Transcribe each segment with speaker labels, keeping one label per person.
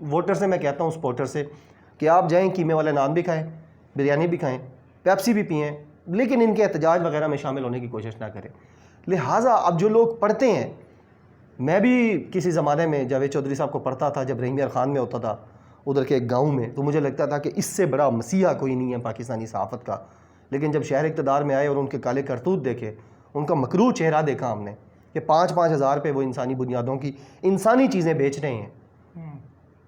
Speaker 1: Voter سے میں کہتا ہوں سپورٹر سے کہ آپ جائیں قیمے والے نان بھی کھائیں, بریانی بھی کھائیں, پیپسی بھی پئیں, لیکن ان کے احتجاج وغیرہ میں شامل ہونے کی کوشش نہ کریں. لہٰذا اب جو لوگ پڑھتے ہیں, میں بھی کسی زمانے میں جاوید چودھری صاحب کو پڑھتا تھا جب رحیم یار خان میں ہوتا تھا ادھر کے ایک گاؤں میں, تو مجھے لگتا تھا کہ اس سے بڑا مسیحا کوئی نہیں ہے پاکستانی صحافت کا. لیکن جب شہر اقتدار میں آئے اور ان کے کالے کرتوت دیکھے, ان کا مکروہ چہرہ دیکھا ہم نے کہ 5-5 ہزار پہ وہ انسانی بنیادوں کی انسانی چیزیں بیچ رہے ہیں,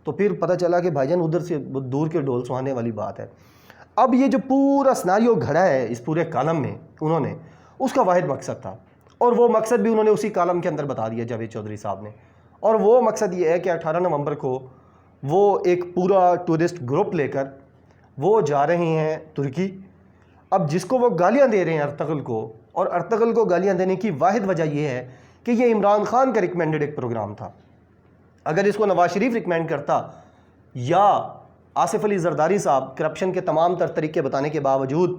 Speaker 1: تو پھر پتہ چلا کہ بھائی جان ادھر سے دور کے ڈول سہانے والی بات ہے. اب یہ جو پورا سناریو گھڑا ہے اس پورے کالم میں انہوں نے, اس کا واحد مقصد تھا, اور وہ مقصد بھی انہوں نے اسی کالم کے اندر بتا دیا جاوید چودھری صاحب نے. اور وہ مقصد یہ ہے کہ 18 نومبر کو وہ ایک پورا ٹورسٹ گروپ لے کر وہ جا رہے ہیں ترکی. اب جس کو وہ گالیاں دے رہے ہیں ارطغرل کو, اور ارطغرل کو گالیاں دینے کی واحد وجہ یہ ہے کہ یہ عمران خان کا ریکمینڈڈ ایک پروگرام تھا. اگر اس کو نواز شریف ریکمینڈ کرتا یا آصف علی زرداری صاحب کرپشن کے تمام تر طریقے بتانے کے باوجود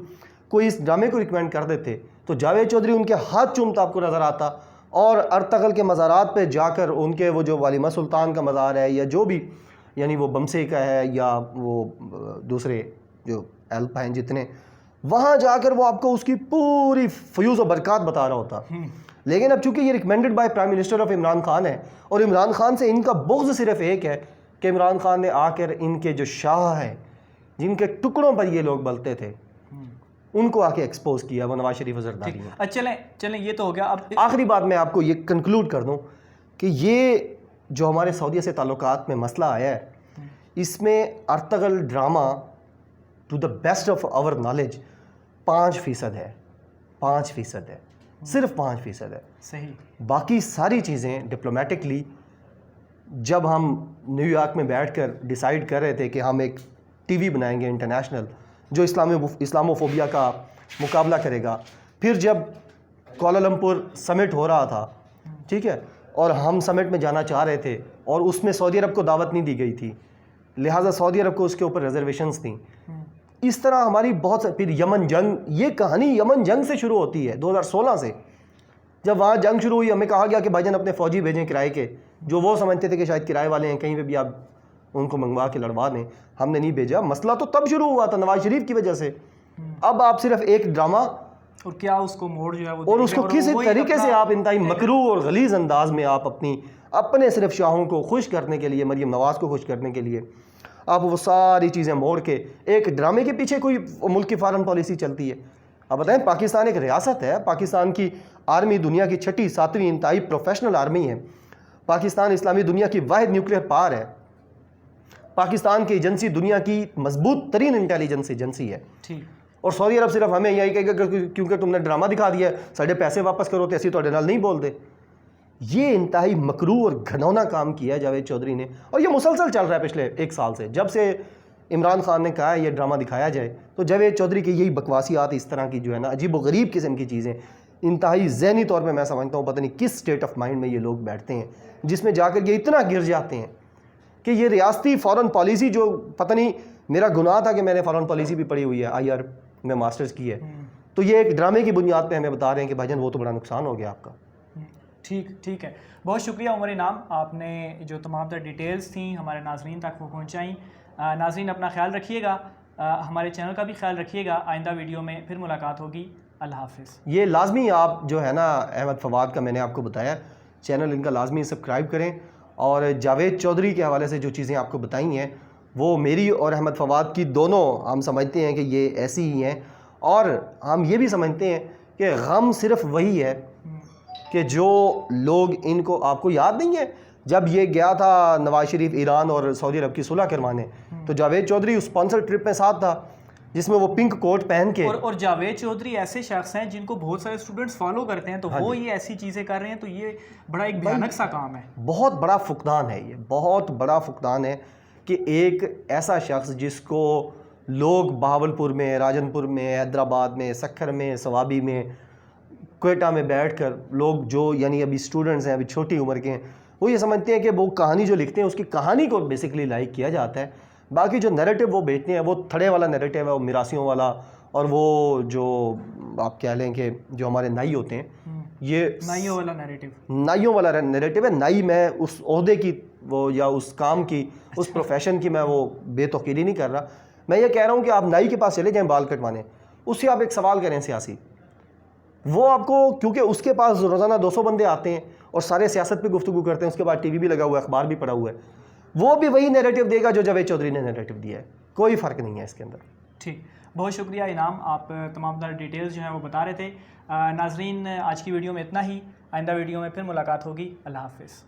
Speaker 1: کوئی اس ڈرامے کو ریکمینڈ کر دیتے, تو جاوید چودھری ان کے ہاتھ چومتا آپ کو نظر آتا, اور ارطغرل کے مزارات پہ جا کر ان کے وہ جو والمہ سلطان کا مزار ہے یا جو بھی یعنی وہ بمسے کا ہے یا وہ دوسرے جو ایلپ ہیں جتنے, وہاں جا کر وہ آپ کو اس کی پوری فیوز و برکات بتا رہا ہوتا. لیکن اب چونکہ یہ recommended by prime minister of Imran Khan ہے, اور عمران خان سے ان کا بغض صرف ایک ہے کہ عمران خان نے آ کر ان کے جو شاہ ہیں جن کے ٹکڑوں پر یہ لوگ بلتے تھے ان کو آ کے ایکسپوز کیا, وہ نواز شریف و زرداری نے.
Speaker 2: چلیں یہ تو ہو گیا. اب
Speaker 1: آخری بات میں آپ کو یہ کنکلوڈ کر دوں کہ یہ جو ہمارے سعودیہ سے تعلقات میں مسئلہ آیا ہے, اس میں Ertugrul drama to the best of our knowledge 5% ہے, 5% ہے, صرف 5% ہے.
Speaker 2: صحیح. باقی
Speaker 1: ساری چیزیں ڈپلومیٹکلی جب ہم نیو یارک میں بیٹھ کر ڈیسائیڈ کر رہے تھے کہ ہم ایک ٹی وی بنائیں گے انٹرنیشنل جو اسلاموفوبیا کا مقابلہ کرے گا, پھر جب کوالالمپور سمٹ ہو رہا تھا, ٹھیک ہے, اور ہم سمٹ میں جانا چاہ رہے تھے اور اس میں سعودی عرب کو دعوت نہیں دی گئی تھی, لہٰذا سعودی عرب کو اس کے اوپر ریزرویشنز تھیں. اس طرح ہماری بہت پھر یمن جنگ, یہ کہانی یمن جنگ سے شروع ہوتی ہے 2016 سے. جب وہاں جنگ شروع ہوئی ہمیں کہا گیا کہ بھائی جان اپنے فوجی بھیجیں کرائے کے, جو وہ سمجھتے تھے کہ شاید کرائے والے ہیں کہیں پہ بھی آپ ان کو منگوا کے لڑوا دیں. ہم نے نہیں بھیجا. مسئلہ تو تب شروع ہوا تھا نواز شریف کی وجہ سے. اب آپ صرف ایک ڈرامہ
Speaker 2: اور کیا اس کو موڑ جو ہے وہ,
Speaker 1: اور اس کو کسی طریقے سے آپ انتہائی مکروہ اور غلیظ انداز میں آپ اپنے صرف شاہوں کو خوش کرنے کے لیے, مریم نواز کو خوش کرنے کے لیے آپ وہ ساری چیزیں موڑ کے ایک ڈرامے کے پیچھے کوئی ملک کی فارن پالیسی چلتی ہے. اب بتائیں, پاکستان ایک ریاست ہے, پاکستان کی آرمی دنیا کی 6ٹھی 7ویں انتہائی پروفیشنل آرمی ہے, پاکستان اسلامی دنیا کی واحد نیوکلیئر پاور ہے, پاکستان کی ایجنسی دنیا کی مضبوط ترین انٹیلیجنس ایجنسی ہے. اور سعودی عرب صرف ہمیں یہی کہے گا کیونکہ تم نے ڈرامہ دکھا دیا ہے ساڑھے پیسے واپس کرو تو ایسی تو نال نہیں بول دے. یہ انتہائی مکروہ اور گھنونا کام کیا ہے جاوید چودھری نے, اور یہ مسلسل چل رہا ہے پچھلے 1 سال سے. جب سے عمران خان نے کہا ہے یہ ڈرامہ دکھایا جائے تو جاوید چودھری کی یہی بکواسیات, اس طرح کی جو ہے نا عجیب و غریب قسم کی چیزیں, انتہائی ذہنی طور پہ میں سمجھتا ہوں پتہ نہیں کس اسٹیٹ آف مائنڈ میں یہ لوگ بیٹھتے ہیں جس میں جا کر یہ اتنا گر جاتے ہیں کہ یہ ریاستی فارن پالیسی جو پتہ نہیں, میرا گناہ تھا کہ میں نے فارن پالیسی بھی پڑھی ہوئی ہے, IR میں ماسٹرز کی ہے, تو یہ ایک ڈرامے کی بنیاد پہ ہمیں بتا رہے ہیں کہ بھائی جان وہ تو بڑا نقصان ہو گیا آپ کا.
Speaker 2: ٹھیک ہے. بہت شکریہ عمر انعام, آپ نے جو تمام تر ڈیٹیلز تھیں ہمارے ناظرین تک وہ پہنچائیں. ناظرین اپنا خیال رکھیے گا, ہمارے چینل کا بھی خیال رکھیے گا. آئندہ ویڈیو میں پھر ملاقات ہوگی. اللہ حافظ.
Speaker 1: یہ لازمی آپ جو ہے نا احمد فواد کا میں نے آپ کو بتایا, چینل ان کا لازمی سبسکرائب کریں, اور جاوید چودھری کے حوالے سے جو چیزیں آپ کو بتائی ہیں وہ میری اور احمد فواد کی دونوں ہم سمجھتے ہیں کہ یہ ایسی ہی ہیں, اور ہم یہ بھی سمجھتے ہیں کہ غم صرف وہی ہے کہ جو لوگ ان کو, آپ کو یاد نہیں ہے جب یہ گیا تھا نواز شریف ایران اور سعودی عرب کی صلح کروانے, تو جاوید چودھری اس اسپانسر ٹرپ میں ساتھ تھا جس میں وہ پنک کوٹ پہن کے,
Speaker 2: اور جاوید چودھری ایسے شخص ہیں جن کو بہت سارے اسٹوڈنٹس فالو کرتے ہیں, تو وہ یہ ایسی چیزیں کر رہے ہیں, تو یہ بڑا ایک بھیانک سا کام ہے. بہت
Speaker 1: بڑا فقدان ہے, یہ بہت بڑا فقدان ہے کہ ایک ایسا شخص جس کو لوگ بہاولپور میں, راجن پور میں, حیدرآباد میں, سکھر میں, سوابی میں, کوئٹہ میں بیٹھ کر لوگ جو یعنی ابھی اسٹوڈنٹس ہیں, ابھی چھوٹی عمر کے ہیں, وہ یہ سمجھتے ہیں کہ وہ کہانی جو لکھتے ہیں اس کی کہانی کو بیسکلی لائک کیا جاتا ہے, باقی جو نیریٹو وہ بیچتے ہیں وہ تھڑے والا نیریٹو ہے, وہ میراثیوں والا, اور وہ جو آپ کہہ لیں کہ جو ہمارے نائی ہوتے ہیں, یہ
Speaker 2: نائیوں والا نیریٹو
Speaker 1: ہے. نائی میں اس عہدے کی وہ یا اس کام کی اس پروفیشن کی میں وہ بے توقیری نہیں کر رہا. میں یہ کہہ رہا ہوں کہ آپ نائی کے پاس چلے جائیں بال کٹوانے, اس سے آپ ایک سوال کریں سیاسی, وہ آپ کو, کیونکہ اس کے پاس روزانہ 200 بندے آتے ہیں اور سارے سیاست پہ گفتگو کرتے ہیں, اس کے بعد ٹی وی بھی لگا ہوا ہے, اخبار بھی پڑھا ہوا ہے, وہ بھی وہی نیریٹو دے گا جو جاوید چودھری نے نیریٹو دیا ہے, کوئی فرق نہیں ہے اس کے اندر.
Speaker 2: ٹھیک, بہت شکریہ انعام, آپ تمام تر ڈیٹیلز جو ہیں وہ بتا رہے تھے. ناظرین آج کی ویڈیو میں اتنا ہی, آئندہ ویڈیو میں پھر ملاقات ہوگی. اللہ حافظ.